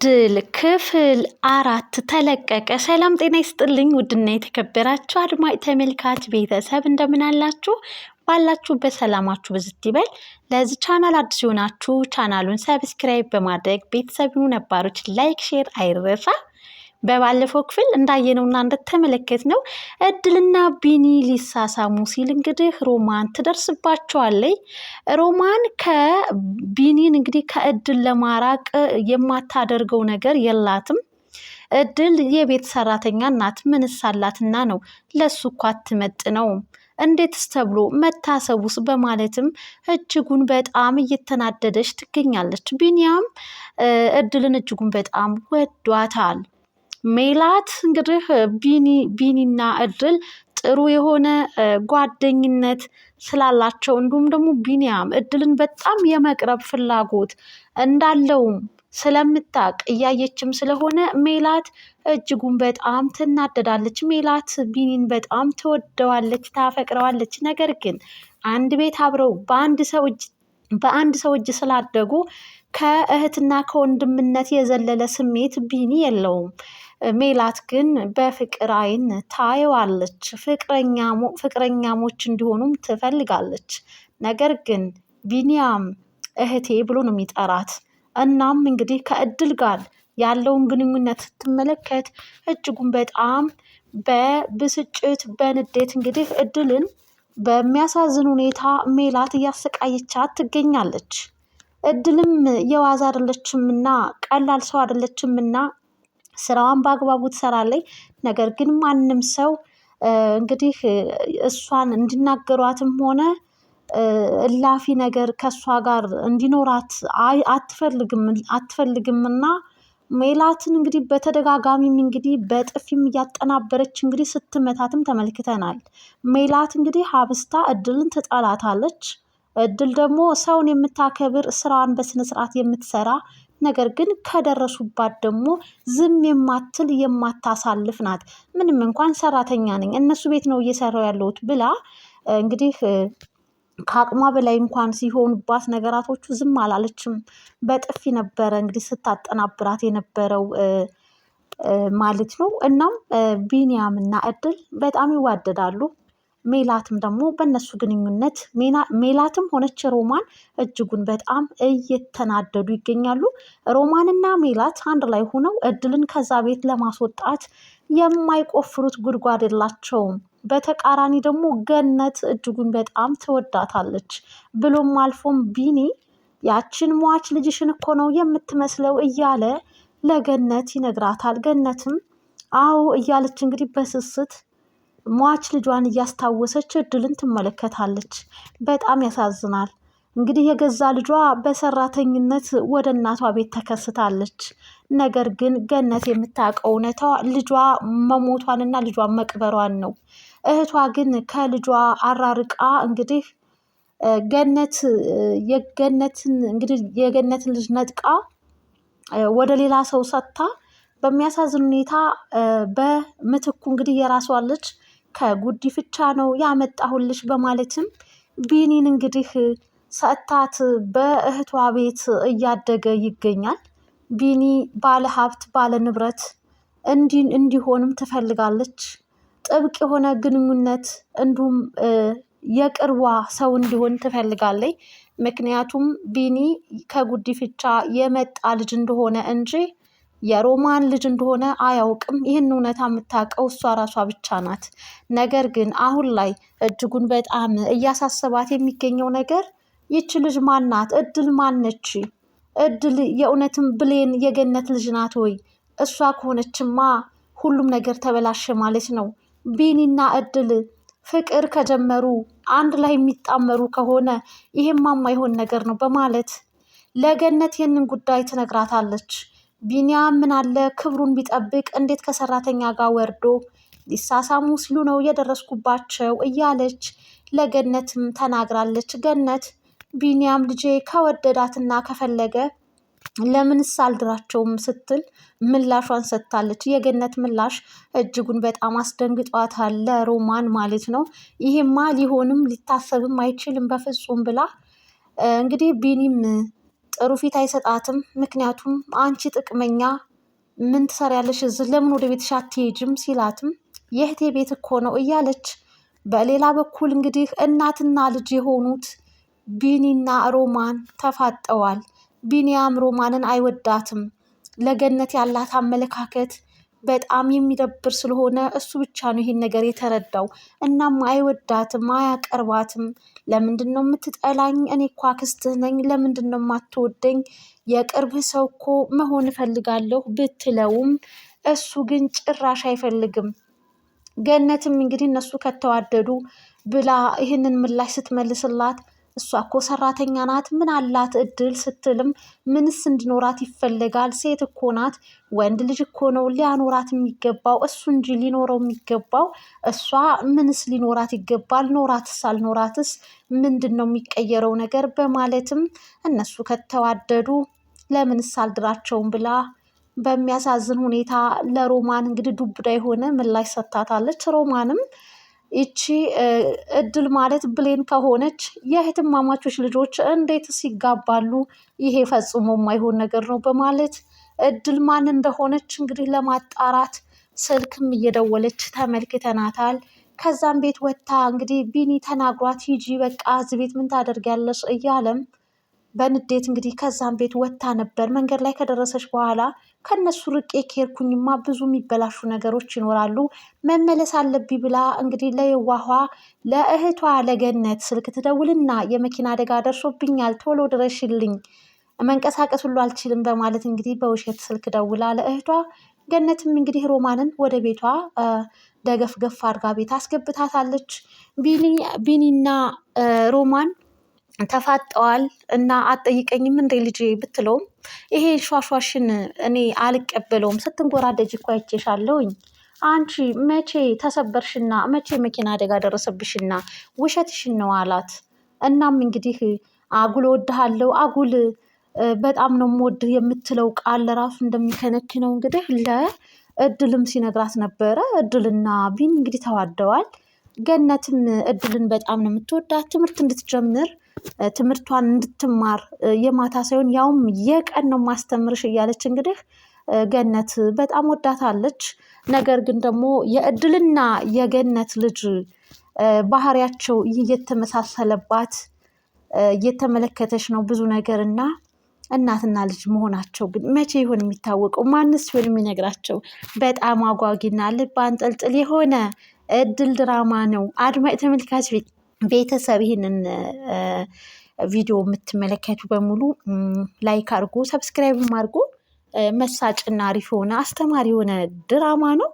እድል ክፍል 4 ተለቀቀ። ሰላም ጤና ይስጥልኝ ውድና የተከበራችሁ አድማጭ ተመልካች ቤተሰብ እንደምን አላችሁ? ባላችሁበት ሰላማችሁ ብዝት ይበል። ለዚህ ቻናል አዲስ ሆናችሁ ቻናሉን ሰብስክራይብ በማድረግ ቤተሰብ ሁኑ። ነባሮች ላይክ ሼር አይረሳ። በባለፈው ክፍል እንዳየነውና እንደተመለከትነው እድልና ቢኒ ሊሳሳሙ ሲል እንግዲህ ሮማን ትደርስባቸዋለች። ሮማን ከቢኒን እንግዲህ ከእድል ለማራቅ የማታደርገው ነገር የላትም። እድል የቤት ሰራተኛ ናት። ምንስ አላትና ነው? ለሱ እኮ አትመጥነውም። እንዴትስ ተብሎ መታሰቡስ? በማለትም እጅጉን በጣም እየተናደደች ትገኛለች። ቢኒያም እድልን እጅጉን በጣም ወዷታል። ሜላት እንግዲህ ቢኒና እድል ጥሩ የሆነ ጓደኝነት ስላላቸው እንዲሁም ደግሞ ቢኒያም እድልን በጣም የመቅረብ ፍላጎት እንዳለውም ስለምታቅ እያየችም ስለሆነ ሜላት እጅጉን በጣም ትናደዳለች። ሜላት ቢኒን በጣም ትወደዋለች፣ ታፈቅረዋለች። ነገር ግን አንድ ቤት አብረው በአንድ ሰው እጅ ስላደጉ ከእህትና ከወንድምነት የዘለለ ስሜት ቢኒ የለውም። ሜላት ግን በፍቅር አይን ታየዋለች። ፍቅረኛሞች እንዲሆኑም ትፈልጋለች። ነገር ግን ቢኒያም እህቴ ብሎ ነው የሚጠራት። እናም እንግዲህ ከእድል ጋር ያለውን ግንኙነት ስትመለከት እጅጉን በጣም በብስጭት በንዴት እንግዲህ እድልን በሚያሳዝን ሁኔታ ሜላት እያሰቃየቻት ትገኛለች። እድልም የዋዛ አይደለችምና ቀላል ሰው አይደለችምና ስራዋን በአግባቡ ትሰራለች። ነገር ግን ማንም ሰው እንግዲህ እሷን እንዲናገሯትም ሆነ እላፊ ነገር ከእሷ ጋር እንዲኖራት አትፈልግምና ሜላትን እንግዲህ በተደጋጋሚም እንግዲህ በጥፊም እያጠናበረች እንግዲህ ስትመታትም ተመልክተናል። ሜላት እንግዲህ ሀብስታ እድልን ትጠላታለች። እድል ደግሞ ሰውን የምታከብር ስራዋን በስነስርዓት የምትሰራ ነገር ግን ከደረሱባት ደግሞ ዝም የማትል የማታሳልፍ ናት። ምንም እንኳን ሰራተኛ ነኝ እነሱ ቤት ነው እየሰራው ያለሁት ብላ እንግዲህ ከአቅሟ በላይ እንኳን ሲሆኑባት ነገራቶቹ ዝም አላለችም። በጥፊ ነበረ እንግዲህ ስታጠናብራት የነበረው ማለት ነው። እናም ቢኒያም እና እድል በጣም ይዋደዳሉ። ሜላትም ደግሞ በእነሱ ግንኙነት ሜላትም ሆነች ሮማን እጅጉን በጣም እየተናደዱ ይገኛሉ። ሮማንና ሜላት አንድ ላይ ሆነው እድልን ከዛ ቤት ለማስወጣት የማይቆፍሩት ጉድጓድ የላቸውም። በተቃራኒ ደግሞ ገነት እጅጉን በጣም ትወዳታለች። ብሎም አልፎም ቢኒ ያችን ሟች ልጅሽን እኮ ነው የምትመስለው እያለ ለገነት ይነግራታል። ገነትም አዎ እያለች እንግዲህ በስስት ሟች ልጇን እያስታወሰች እድልን ትመለከታለች። በጣም ያሳዝናል። እንግዲህ የገዛ ልጇ በሰራተኝነት ወደ እናቷ ቤት ተከስታለች። ነገር ግን ገነት የምታውቀው እውነታ ልጇ መሞቷንና ልጇን መቅበሯን ነው። እህቷ ግን ከልጇ አራርቃ እንግዲህ የገነትን ልጅ ነጥቃ ወደ ሌላ ሰው ሰጥታ በሚያሳዝን ሁኔታ በምትኩ እንግዲህ የራሷ ልጅ ከጉዲፍቻ ነው ያመጣሁልሽ በማለትም ቢኒን እንግዲህ ሰጥታት በእህቷ ቤት እያደገ ይገኛል። ቢኒ ባለ ሀብት ባለ ንብረት እንዲሆንም ትፈልጋለች። ጥብቅ የሆነ ግንኙነት እንዲሁም የቅርቧ ሰው እንዲሆን ትፈልጋለች። ምክንያቱም ቢኒ ከጉዲፍቻ የመጣ ልጅ እንደሆነ እንጂ የሮማን ልጅ እንደሆነ አያውቅም። ይህን እውነታ የምታውቀው እሷ ራሷ ብቻ ናት። ነገር ግን አሁን ላይ እጅጉን በጣም እያሳሰባት የሚገኘው ነገር ይች ልጅ ማናት? እድል ማነች? እድል የእውነትም ብሌን የገነት ልጅ ናት ወይ? እሷ ከሆነችማ ሁሉም ነገር ተበላሸ ማለት ነው። ቢኒና እድል ፍቅር ከጀመሩ አንድ ላይ የሚጣመሩ ከሆነ ይሄማ የማይሆን ነገር ነው በማለት ለገነት ይህንን ጉዳይ ትነግራታለች። ቢኒያም ምን አለ ክብሩን ቢጠብቅ እንዴት ከሰራተኛ ጋር ወርዶ ሊሳሳሙ ሲሉ ነው የደረስኩባቸው እያለች ለገነትም ተናግራለች። ገነት ቢኒያም ልጄ ከወደዳትና ከፈለገ ለምንስ አልድራቸውም ስትል ምላሿን ሰጥታለች። የገነት ምላሽ እጅጉን በጣም አስደንግጧታል፣ ለሮማን ማለት ነው። ይሄማ ሊሆንም ሊታሰብም አይችልም በፍጹም ብላ እንግዲህ ቢኒም ጥሩ ፊት አይሰጣትም። ምክንያቱም አንቺ ጥቅመኛ ምን ትሰሪያለሽ እዚህ? ለምን ወደ ቤትሽ አትሄጂም? ሲላትም የእህቴ ቤት እኮ ነው እያለች በሌላ በኩል እንግዲህ እናትና ልጅ የሆኑት ቢኒና ሮማን ተፋጠዋል። ቢኒያም ሮማንን አይወዳትም። ለገነት ያላት አመለካከት በጣም የሚደብር ስለሆነ እሱ ብቻ ነው ይሄን ነገር የተረዳው። እናም አይወዳትም፣ አያቀርባትም። ለምንድን ነው የምትጠላኝ? እኔ እኮ አክስትህ ነኝ። ለምንድን ነው የማትወደኝ? የቅርብህ ሰው እኮ መሆን እፈልጋለሁ ብትለውም እሱ ግን ጭራሽ አይፈልግም። ገነትም እንግዲህ እነሱ ከተዋደዱ ብላ ይህንን ምላሽ ስትመልስላት እሷ እኮ ሰራተኛ ናት፣ ምን አላት እድል ስትልም ምንስ እንዲኖራት ይፈልጋል? ሴት እኮ ናት፣ ወንድ ልጅ እኮ ነው ሊያኖራት የሚገባው እሱ እንጂ ሊኖረው የሚገባው እሷ ምንስ ሊኖራት ይገባል? ኖራትስ አልኖራትስ ምንድን ነው የሚቀየረው ነገር? በማለትም እነሱ ከተዋደዱ ለምንስ አልድራቸውም ብላ በሚያሳዝን ሁኔታ ለሮማን እንግዲህ ዱብዳ የሆነ ምላሽ ሰጥታታለች። ሮማንም ይቺ እድል ማለት ብሌን ከሆነች የእህትማማቾች ልጆች እንዴትስ ይጋባሉ? ይሄ ፈጽሞ የማይሆን ነገር ነው በማለት እድል ማን እንደሆነች እንግዲህ ለማጣራት ስልክም እየደወለች ተመልክተናታል። ከዛም ቤት ወጥታ እንግዲህ ቢኒ ተናግሯት ሂጂ በቃ እዚህ ቤት ምን ታደርጊያለሽ እያለም በንዴት እንግዲህ ከዛም ቤት ወጥታ ነበር። መንገድ ላይ ከደረሰች በኋላ ከነሱ ርቄ ከሄድኩኝማ ብዙ የሚበላሹ ነገሮች ይኖራሉ፣ መመለስ አለብኝ ብላ እንግዲህ ለየዋኋ ለእህቷ ለገነት ስልክ ትደውልና የመኪና አደጋ ደርሶብኛል፣ ቶሎ ድረሽልኝ፣ መንቀሳቀስ ሁሉ አልችልም በማለት እንግዲህ በውሸት ስልክ ደውላ ለእህቷ ገነትም እንግዲህ ሮማንን ወደ ቤቷ ደገፍገፍ አድርጋ ቤት አስገብታታለች። ቢኒና ሮማን ተፋጠዋል እና አትጠይቀኝም እንደ ልጄ ብትለውም ይሄ ሿሿሽን እኔ አልቀበለውም፣ ስትንጎራደጅ እኮ አይቼሻለሁኝ። አንቺ መቼ ተሰበርሽና መቼ መኪና አደጋ ደረሰብሽና ውሸትሽን ነው አላት። እናም እንግዲህ አጉል ወድሃለሁ፣ አጉል በጣም ነው የምወድህ የምትለው ቃል ለራሱ እንደሚከነክነው እንግዲህ ለእድልም ሲነግራት ነበረ። እድልና ቢኒ እንግዲህ ተዋደዋል። ገነትም እድልን በጣም ነው የምትወዳት፣ ትምህርት እንድትጀምር ትምህርቷን እንድትማር የማታ ሳይሆን ያውም የቀን ነው ማስተምርሽ እያለች እንግዲህ ገነት በጣም ወዳታለች። ነገር ግን ደግሞ የእድልና የገነት ልጅ ባህሪያቸው እየተመሳሰለባት እየተመለከተች ነው ብዙ ነገር እና እናትና ልጅ መሆናቸው ግን መቼ ይሆን የሚታወቀው? ማንስ ሲሆን የሚነግራቸው? በጣም አጓጊና ልብ አንጠልጥል የሆነ እድል ድራማ ነው። አድማጭ ተመልካች ቤተሰብ ይህንን ቪዲዮ የምትመለከቱ በሙሉ ላይክ አድርጎ ሰብስክራይብም አድርጎ መሳጭና አሪፍ የሆነ አስተማሪ የሆነ ድራማ ነው።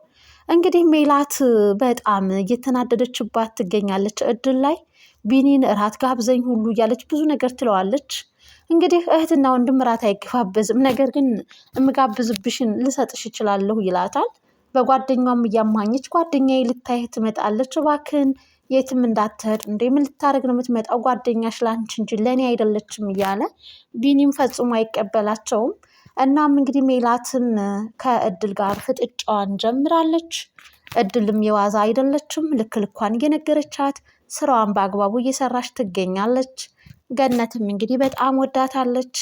እንግዲህ ሜላት በጣም እየተናደደችባት ትገኛለች። እድል ላይ ቢኒን እራት ጋብዘኝ ሁሉ እያለች ብዙ ነገር ትለዋለች። እንግዲህ እህትና ወንድም እራት አይገባበዝም፣ ነገር ግን የምጋብዝብሽን ልሰጥሽ እችላለሁ ይላታል። በጓደኛም እያማኘች ጓደኛዬ ልታይህ ትመጣለች፣ እባክህን የትም እንዳትሄድ። እንዴ ምን ልታደርግ ነው የምትመጣው? ጓደኛሽ ላንቺ እንጂ ለእኔ አይደለችም እያለ ቢኒም ፈጽሞ አይቀበላቸውም። እናም እንግዲህ ሜላትም ከእድል ጋር ፍጥጫዋን ጀምራለች። እድልም የዋዛ አይደለችም፣ ልክ ልኳን እየነገረቻት ስራዋን በአግባቡ እየሰራች ትገኛለች። ገነትም እንግዲህ በጣም ወዳታለች።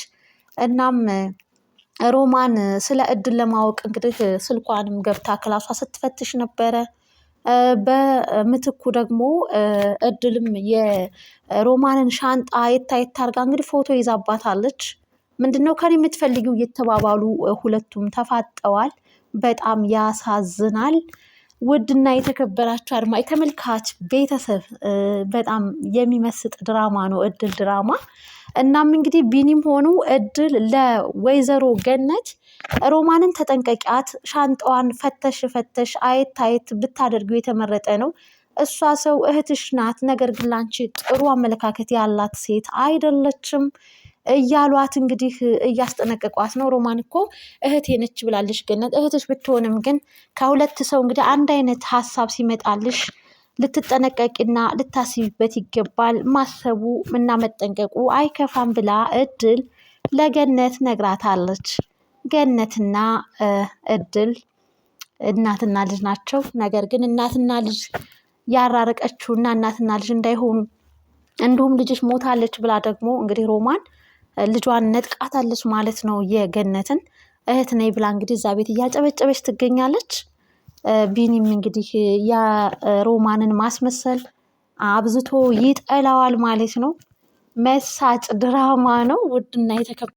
እናም ሮማን ስለ እድል ለማወቅ እንግዲህ ስልኳንም ገብታ ክላሷ ስትፈትሽ ነበረ። በምትኩ ደግሞ እድልም የሮማንን ሻንጣ የታየት አድርጋ እንግዲህ ፎቶ ይዛባታለች። ምንድነው ከኔ የምትፈልጊው እየተባባሉ ሁለቱም ተፋጠዋል። በጣም ያሳዝናል። ውድና የተከበራችሁ አድማጭ ተመልካች ቤተሰብ በጣም የሚመስጥ ድራማ ነው እድል ድራማ። እናም እንግዲህ ቢኒም ሆኑ እድል ለወይዘሮ ገነት ሮማንን ተጠንቀቂያት፣ ሻንጣዋን ፈተሽ አየት ብታደርገው የተመረጠ ነው። እሷ ሰው እህትሽ ናት፣ ነገር ግን ላንቺ ጥሩ አመለካከት ያላት ሴት አይደለችም እያሏት እንግዲህ እያስጠነቀቋት ነው። ሮማን እኮ እህቴ ነች ብላለች ገነት። እህትሽ ብትሆንም ግን ከሁለት ሰው እንግዲህ አንድ አይነት ሀሳብ ሲመጣልሽ ልትጠነቀቂና ልታስቢበት ይገባል። ማሰቡ እና መጠንቀቁ አይከፋም ብላ እድል ለገነት ነግራታለች። ገነትና እድል እናትና ልጅ ናቸው። ነገር ግን እናትና ልጅ ያራረቀችውና እናትና ልጅ እንዳይሆኑ እንዲሁም ልጅሽ ሞታለች ብላ ደግሞ እንግዲህ ሮማን ልጇን ነጥቃታለች ማለት ነው። የገነትን እህት ነይ ብላ እንግዲህ እዛ ቤት እያጨበጨበች ትገኛለች። ቢኒም እንግዲህ የሮማንን ማስመሰል አብዝቶ ይጠላዋል ማለት ነው። መሳጭ ድራማ ነው። ውድና